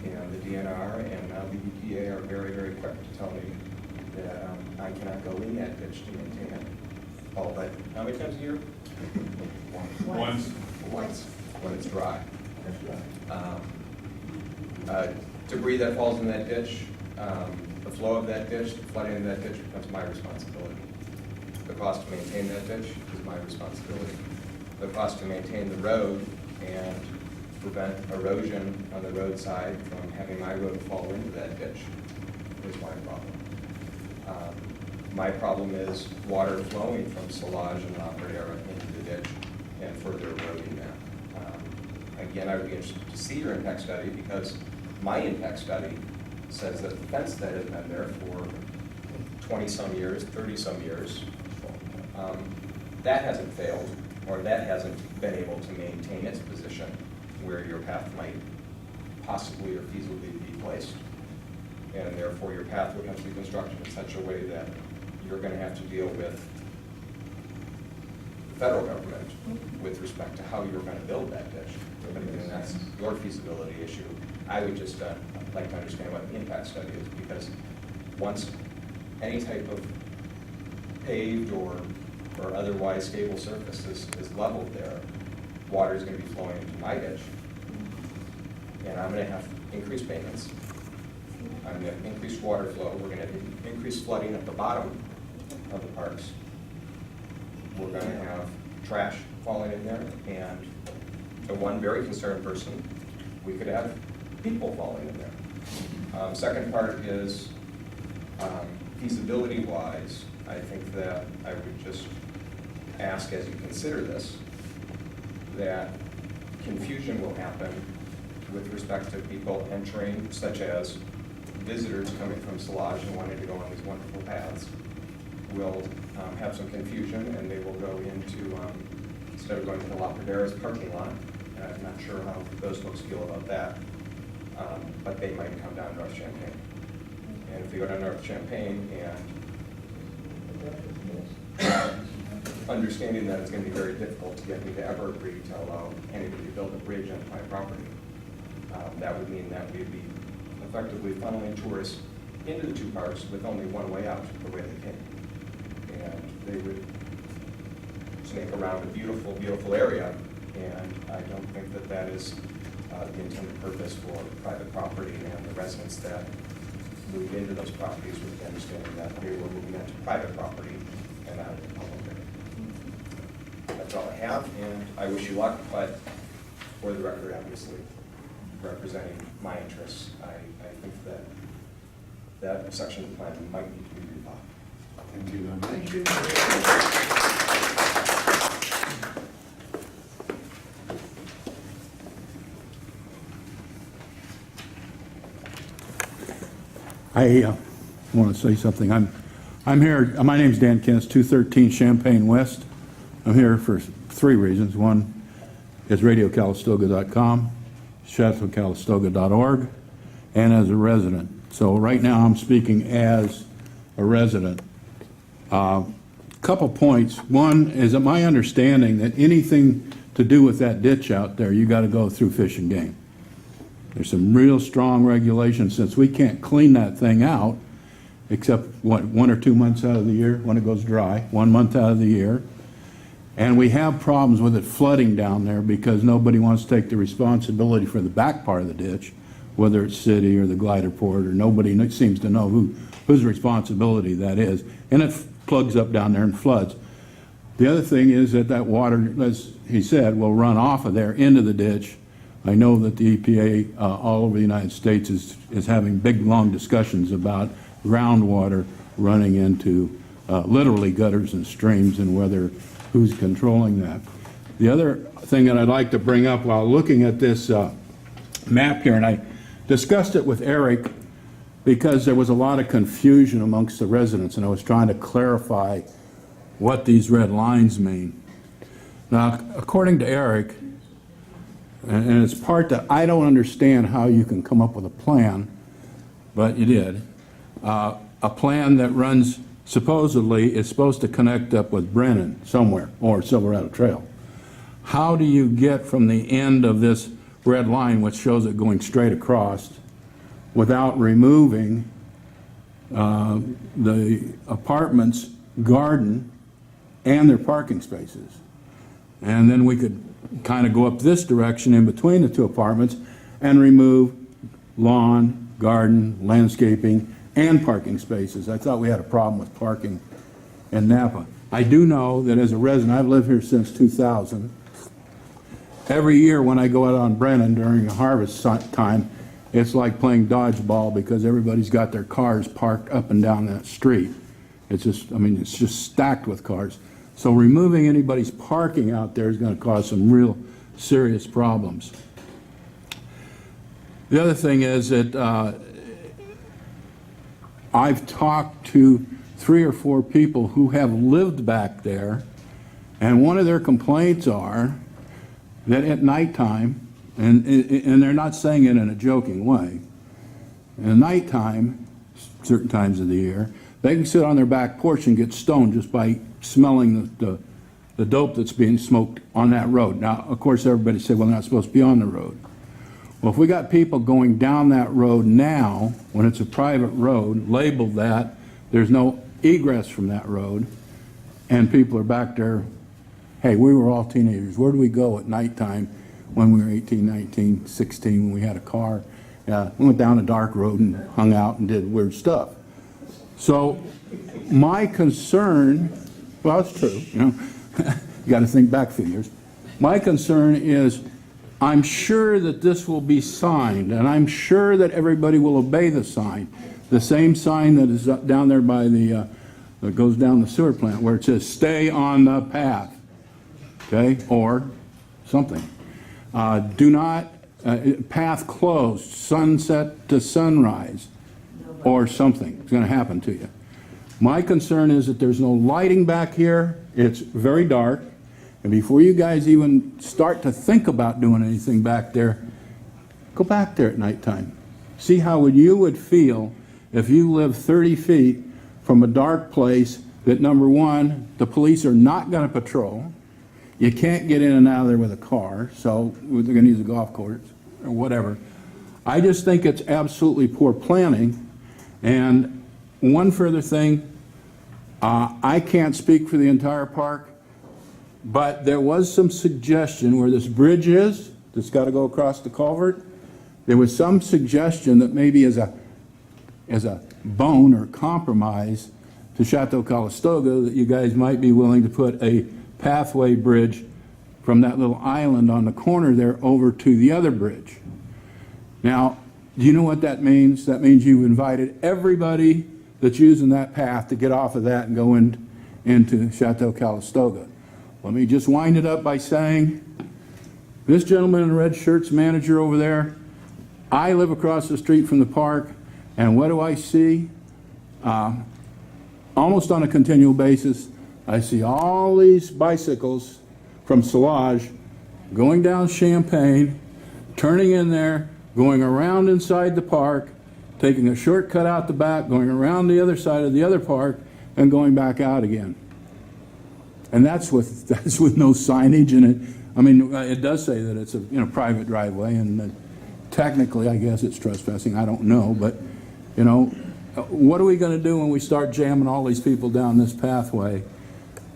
And the DNR and now the EPA are very quick to tell me that I cannot go in that ditch to maintain it. Oh, but how many times a year? Once. Once, when it's dry. Debris that falls in that ditch, the flow of that ditch, the flooding of that ditch becomes my responsibility. The cost to maintain that ditch is my responsibility. The cost to maintain the road and prevent erosion on the roadside from having my road fall into that ditch is my problem. My problem is water flowing from Solage and La Pradera into the ditch and further eroding that. Again, I would be interested to see your impact study because my impact study says that the fence that has been there for 20-some years, 30-some years, that hasn't failed or that hasn't been able to maintain its position where your path might possibly or feasibly be placed. And therefore your path would have to be constructed in such a way that you're going to have to deal with the federal government with respect to how you're going to build that ditch. But again, that's your feasibility issue. I would just like to understand what the impact study is, because once any type of paved or otherwise stable surface is leveled there, water is going to be flowing into my ditch, and I'm going to have increased maintenance. I'm going to increase water flow. We're going to increase flooding at the bottom of the parks. We're going to have trash falling in there, and to one very concerned person, we could have people falling in there. Second part is feasibility-wise, I think that I would just ask, as you consider this, that confusion will happen with respect to people entering, such as visitors coming from Solage and wanting to go on these wonderful paths. Will have some confusion, and they will go into, instead of going to the La Pradera's parking lot, and I'm not sure how those folks feel about that, but they might come down North Champaign. And if they go down North Champaign and understanding that it's going to be very difficult to get me to ever agree to allow anybody to build a bridge on my property, that would mean that we'd be effectively funneling tourists into the two parks with only one way out, the way they came. And they would snake around a beautiful, beautiful area, and I don't think that that is the intended purpose for private property and the residents that moved into those properties with the understanding that they were moving into private property and not into public area. have, and I wish you luck, but for the record, obviously, representing my interests, I think that that section of the plan might need to be rethought. Thank you very much. Thank you. I want to say something. I'm here, my name's Dan Kins, 213 Champaign West. I'm here for 3 reasons. One is radiocalistoga.com, chataucalistoga.org, and as a resident. So right now I'm speaking as a resident. Couple points. One is that my understanding that anything to do with that ditch out there, you got to go through Fish and Game. There's some real strong regulations, since we can't clean that thing out except, what, 1 or 2 months out of the year when it goes dry, 1 month out of the year. And we have problems with it flooding down there because nobody wants to take the responsibility for the back part of the ditch, whether it's city or the glider port, or nobody seems to know whose responsibility that is. And it plugs up down there and floods. The other thing is that water, as he said, will run off of there into the ditch. I know that the EPA all over the United States is having big, long discussions about groundwater running into literally gutters and streams, and who's controlling that. The other thing that I'd like to bring up while looking at this map here, and I discussed it with Eric because there was a lot of confusion amongst the residents, and I was trying to clarify what these red lines mean. Now, according to Eric, and it's part that I don't understand how you can come up with a plan, but you did. A plan that runs, supposedly, is supposed to connect up with Brennan somewhere, or Silverado Trail. How do you get from the end of this red line, which shows it going straight across, without removing the apartment's garden and their parking spaces? And then we could kind of go up this direction in between the 2 apartments and remove lawn, garden, landscaping, and parking spaces. I thought we had a problem with parking in Napa. I do know that as a resident, I've lived here since 2000. Every year when I go out on Brennan during harvest time, it's like playing dodgeball because everybody's got their cars parked up and down that street. It's just, I mean, it's just stacked with cars. So removing anybody's parking out there is going to cause some real serious problems. The other thing is that I've talked to 3 or 4 people who have lived back there, and one of their complaints are that at nighttime, and they're not saying it in a joking way, at nighttime, certain times of the year, they can sit on their back porch and get stoned just by smelling the dope that's being smoked on that road. Now, of course, everybody said, well, they're not supposed to be on the road. Well, if we got people going down that road now, when it's a private road, labeled that, there's no egress from that road, and people are back there, hey, we were all teenagers. Where do we go at nighttime when we were 18, 19, 16, when we had a car? We went down a dark road and hung out and did weird stuff. So my concern, well, it's true, you know, you got to think back a few years. My concern is, I'm sure that this will be signed, and I'm sure that everybody will obey the sign. The same sign that is down there by the, that goes down the sewer plant, where it says, stay on the path, okay, or something. Do not, path closed, sunset to sunrise, or something is going to happen to you. My concern is that there's no lighting back here. It's very dark. And before you guys even start to think about doing anything back there, go back there at nighttime. See how you would feel if you lived 30 feet from a dark place that, number one, the police are not going to patrol. You can't get in and out of there with a car, so they're going to use a golf course or whatever. I just think it's absolutely poor planning. And one further thing, I can't speak for the entire park, but there was some suggestion where this bridge is, that's got to go across the culvert. There was some suggestion that maybe as a bone or compromise to Chateau Calistoga, that you guys might be willing to put a pathway bridge from that little island on the corner there over to the other bridge. Now, do you know what that means? That means you've invited everybody that's using that path to get off of that and go into Chateau Calistoga. Let me just wind it up by saying, this gentleman in the red shirt's manager over there. I live across the street from the park, and what do I see? Almost on a continual basis, I see all these bicycles from Solage going down Champaign, turning in there, going around inside the park, taking a shortcut out the back, going around the other side of the other park, and going back out again. And that's with no signage in it. I mean, it does say that it's a private driveway, and technically, I guess it's trespassing. I don't know, but what are we going to do when we start jamming all these people down this pathway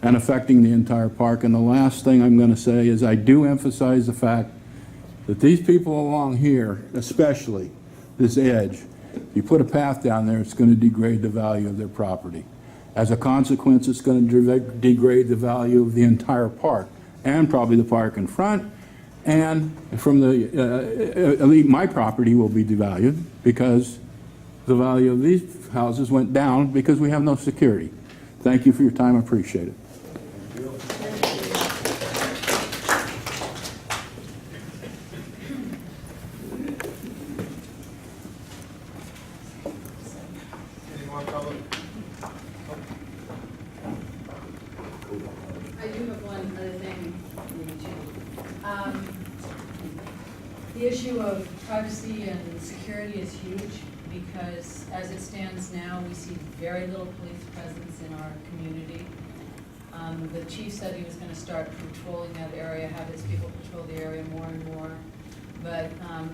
and affecting the entire park? And the last thing I'm going to say is I do emphasize the fact that these people along here, especially this edge, if you put a path down there, it's going to degrade the value of their property. As a consequence, it's going to degrade the value of the entire park, and probably the park in front, and from the my property will be devalued because the value of these houses went down because we have no security. Thank you for your time. I appreciate it. Any more public? I do have one other thing, maybe two. The issue of privacy and security is huge because as it stands now, we see very little police presence in our community. The chief said he was going to start patrolling that area, have his people patrol the area more and more. But,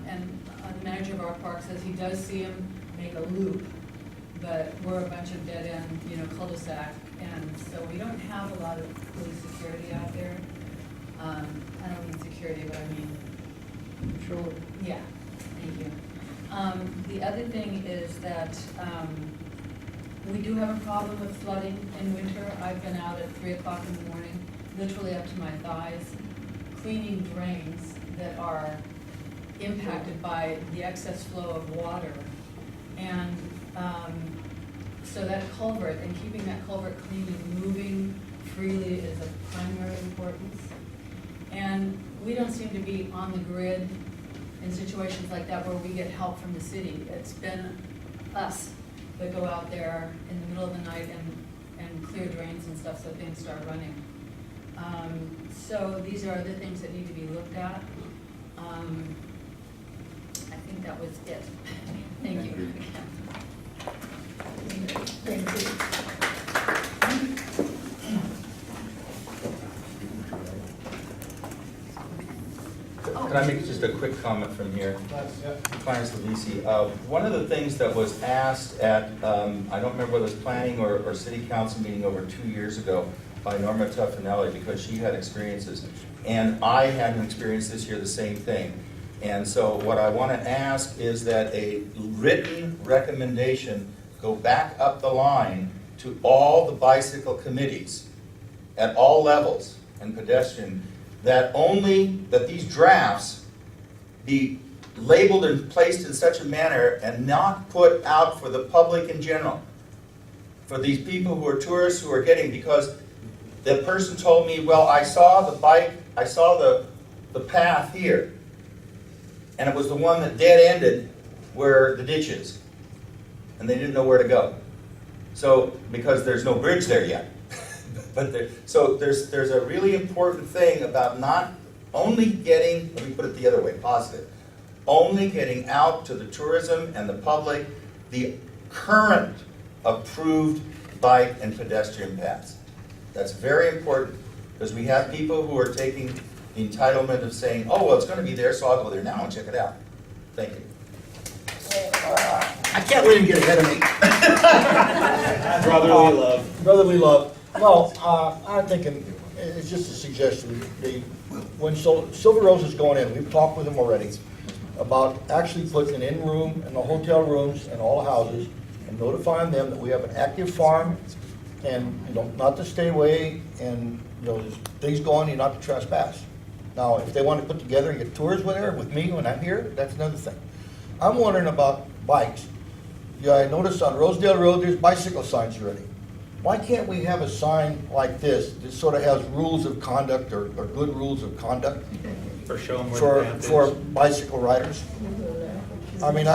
and the manager of our park says he does see him make a loop, but we're a bunch of dead-end, cul-de-sac, and so we don't have a lot of police security out there. I don't mean security, but I mean patrol. Yeah, thank you. The other thing is that we do have a problem with flooding in winter. I've been out at 3 o'clock in the morning, literally up to my thighs, cleaning drains that are impacted by the excess flow of water. And so that culvert, and keeping that culvert clean and moving freely is of primary importance. And we don't seem to be on the grid in situations like that where we get help from the city. It's been us that go out there in the middle of the night and clear drains and stuff so things start running. So these are the things that need to be looked at. I think that was it. Thank you. Thank you. Can I make just a quick comment from here? Clarence Levisi. One of the things that was asked at, I don't remember whether it was planning or city council meeting over 2 years ago by Norma Tuffanelli, because she had experiences. And I had an experience this year, the same thing. And so what I want to ask is that a written recommendation go back up the line to all the bicycle committees at all levels and pedestrian, that these drafts be labeled and placed in such a manner and not put out for the public in general, for these people who are tourists who are getting, because the person told me, well, I saw the bike, I saw the path here, and it was the one that dead-ended where the ditch is, and they didn't know where to go. So, because there's no bridge there yet. So there's a really important thing about not only getting, let me put it the other way, positive, only getting out to the tourism and the public the current approved bike and pedestrian paths. That's very important, because we have people who are taking the entitlement of saying, oh, well, it's going to be there, so I'll go there now and check it out. Thank you. I can't let him get ahead of me. Brotherly love. Brotherly love. Well, I'm thinking, it's just a suggestion. When Silver Rose is going in, we've talked with them already about actually putting an in-room in the hotel rooms and all the houses and notifying them that we have an active farm and, not to stay away and, there's things going, you're not to trespass. Now, if they want to put together and get tours with her, with me when I'm here, that's another thing. I'm wondering about bikes. Yeah, I noticed on Rosedale Road, there's bicycle signs already. Why can't we have a sign like this that sort of has rules of conduct or good rules of conduct For showing where the path for is. bicycle riders? I mean,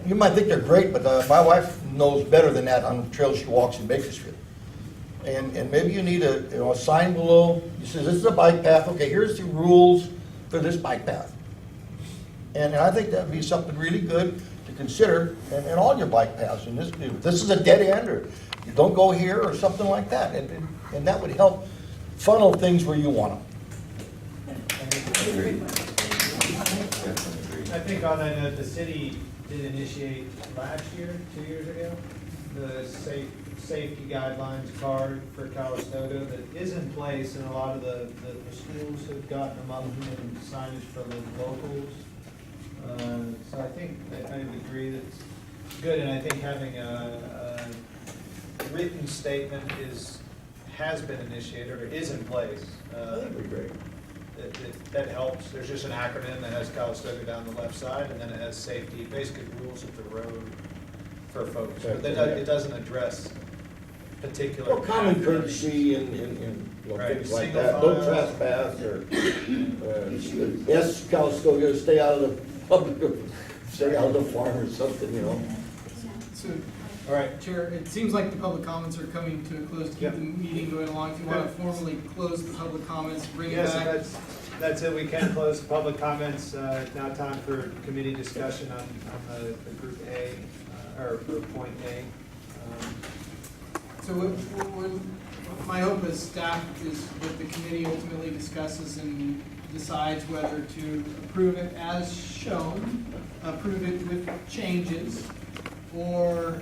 you might think they're great, but my wife knows better than that on the trail she walks in Bakersfield. And maybe you need a sign below, you say, this is a bike path, okay, here's the rules for this bike path. And I think that'd be something really good to consider in all your bike paths. And this is a dead end, or you don't go here, or something like that. And that would help funnel things where you want them. I think on that note, the city did initiate last year, 2 years ago, the safety guidelines card for Calistoga that is in place, and a lot of the schools have gotten them up and signage for the locals. So I think, I would agree that it's good, and I think having a written statement has been initiated or is in place. That'd be great. That helps. There's just an acronym that has Calistoga down the left side, and then it has safety, basically rules of the road for folks. But it doesn't address particular. Well, common courtesy and Right, things like single that, don't file. trespass, or, yes, Calistoga, stay out of the public, stay out of the farm or something, you know. So, All right. Chair, it seems like the public comments are coming to a close to keep Yep. the meeting going along. If you want to formally close the public comments, bring it Yes, back. that's it. We can close the public comments. Now time for committee discussion on the group A, or point A. So my hope as staff is that the committee ultimately discusses and decides whether to approve it as shown, approve it with changes, or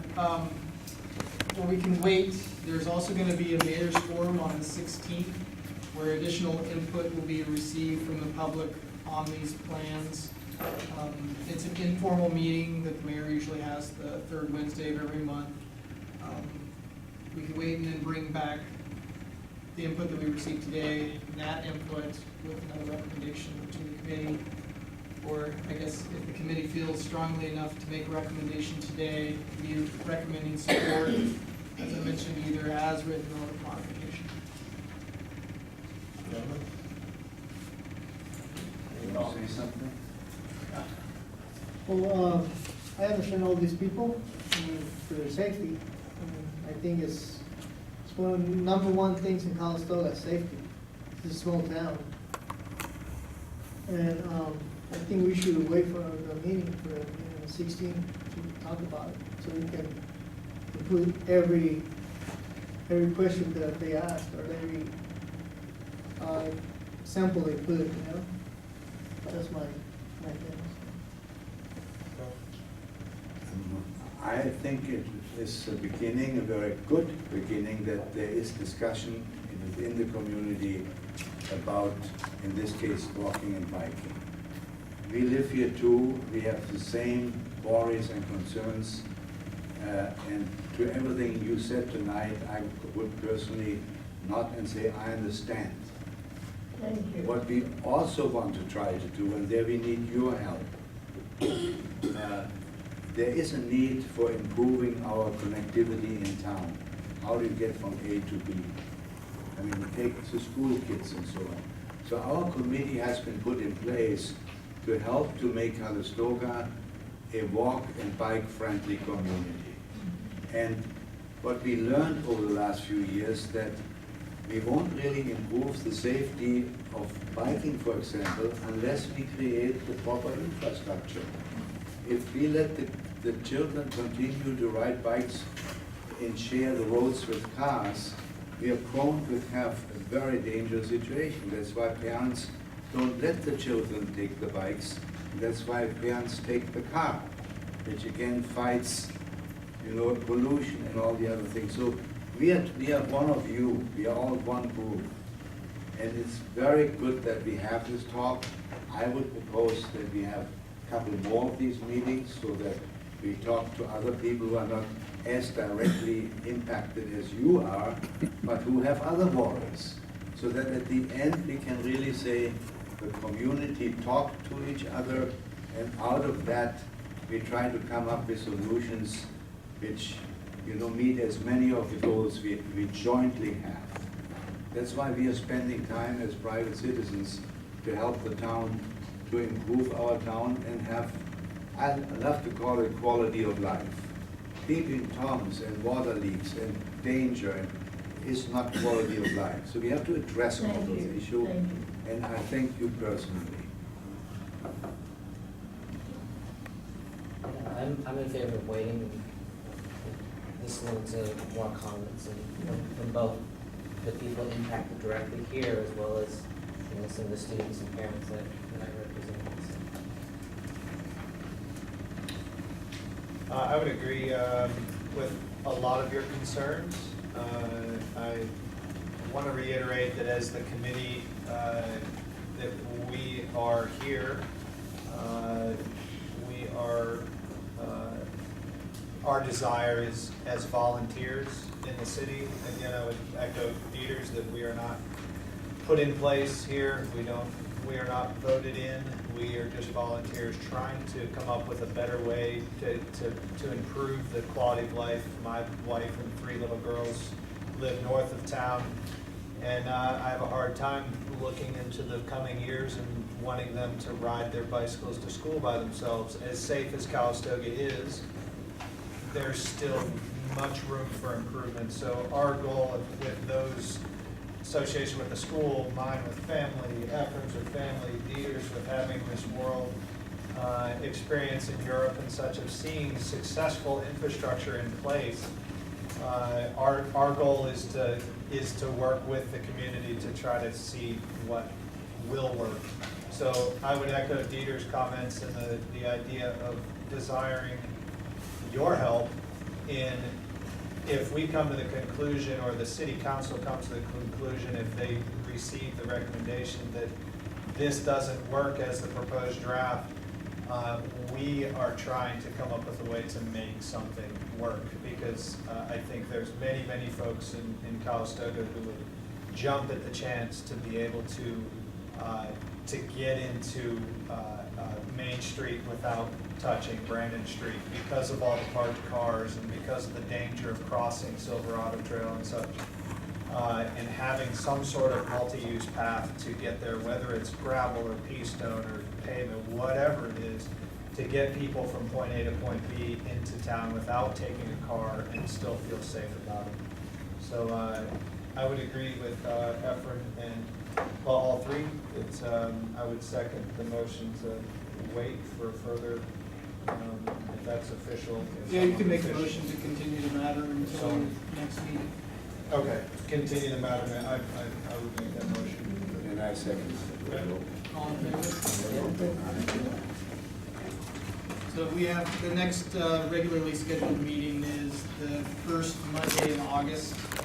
we can wait. There's also going to be a mayor's forum on the 16th, where additional input will be received from the public on these plans. It's an informal meeting that the mayor usually has the third Wednesday of every month. We can wait and then bring back the input that we received today, and that input with another recommendation to the committee. Or I guess if the committee feels strongly enough to make a recommendation today, be recommending support, as I mentioned, either as written or with modification. You want to say something? Well, I understand all these people, for their safety. I think it's one of the number one things in Calistoga, safety. It's a small town. And I think we should wait for the meeting for the 16th to talk about it, so we can include every question that they ask, or every sample they put, you know? That's my thing. I think it is a beginning, a very good beginning, that there is discussion within the community about, in this case, walking and biking. We live here too, we have the same worries and concerns, and to everything you said tonight, I would personally nod and say, I understand. Thank you. What we also want to try to do, and there we need your help, there is a need for improving our connectivity in town. How do you get from A to B? I mean, take the school kids and so on. So our committee has been put in place to help to make Calistoga a walk and bike friendly community. And what we learned over the last few years, that we won't really improve the safety of biking, for example, unless we create the proper infrastructure. If we let the children continue to ride bikes and share the roads with cars, we are prone to have a very dangerous situation. That's why parents don't let the children take the bikes. That's why parents take the car, which again fights, pollution and all the other things. So we are one of you. We are all one group. And it's very good that we have this talk. I would propose that we have a couple more of these meetings so that we talk to other people who are not as directly impacted as you are, but who have other worries. so that at the end, we can really say the community talk to each other, and out of that, we try to come up with solutions which, meet as many of the goals we jointly have. That's why we are spending time as private citizens to help the town, to improve our town and have, I love to call it quality of life. Peeping toms and water leaks and danger is not quality of life. So we have to address all those issues, and I thank you personally. I'm in favor of waiting and listening to more comments and from both the people impacted directly here as well as some of the students and parents that I represent. I would agree with a lot of your concerns. I want to reiterate that as the committee, that we are here. Our desire is as volunteers in the city. Again, I would echo Dieter's that we are not put in place here. We are not voted in. We are just volunteers trying to come up with a better way to improve the quality of life. My wife and 3 little girls live north of town, and I have a hard time looking into the coming years and wanting them to ride their bicycles to school by themselves. As safe as Calistoga is, there's still much room for improvement. So our goal with those association with the school, mine with family, Ephraim's with family, Dieter's with having this world experience in Europe and such, of seeing successful infrastructure in place. Our goal is to work with the community to try to see what will work. So I would echo Dieter's comments and the idea of desiring your help in, if we come to the conclusion, or the city council comes to the conclusion, if they receive the recommendation that this doesn't work as the proposed draft, we are trying to come up with a way to make something work, because I think there's many, many folks in Calistoga who would jump at the chance to be able to get into Main Street without touching Brandon Street, because of all the parked cars and because of the danger of crossing Silverado Trail and such. And having some sort of multi-use path to get there, whether it's gravel or pea stone or pavement, whatever it is, to get people from point A to point B into town without taking a car and still feel safe about it. So I would agree with Ephraim and, well, all three. It's, I would second the motion to wait for further, if that's official. Yeah, you can make a motion to continue the matter until next meeting. Okay, continue the matter, I would make that motion. And I second. All in favor? So we have, the next regularly scheduled meeting is the first Monday in August.